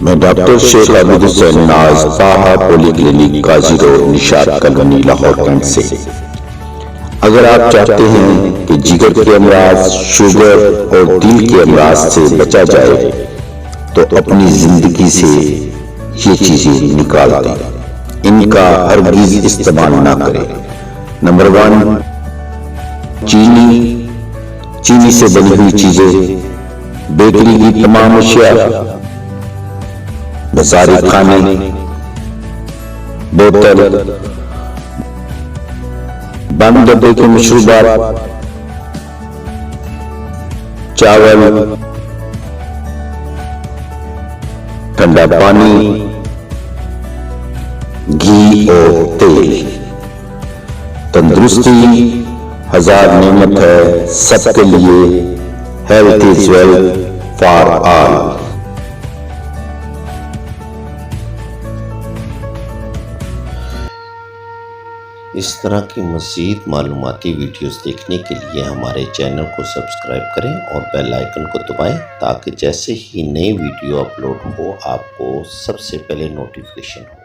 میں ڈاکٹر شیخ عابد حسین ناز طاہا پولی کلینک قاضی روڈ نشاط colony Lahore Kent سے۔ اگر آپ چاہتے ہیں کہ جگر کے امراض، شوگر اور دل کے امراض سے بچا جائے تو اپنی زندگی سے یہ چیزیں نکال دیں، ان کا ہرگز استعمال نہ کریں۔ نمبر 1، چینی سے بنی ہوئی چیزیں، بیکری کی تمام اشیاء، بازاری کھانے، بوتل، بند ڈبے کے مشروبات، چاول، ٹھنڈا پانی، گھی اور تیل۔ تندرستی ہزار نعمت ہے سب کے لیے، health is wealth for all. اس طرح کی مزید معلوماتی ویڈیوز دیکھنے کے لیے ہمارے چینل کو سبسکرائب کریں اور بیل آئیکن کو دبائیں تاکہ جیسے ہی نئی ویڈیو اپلوڈ ہو آپ کو سب سے پہلے نوٹیفیکیشن ہو۔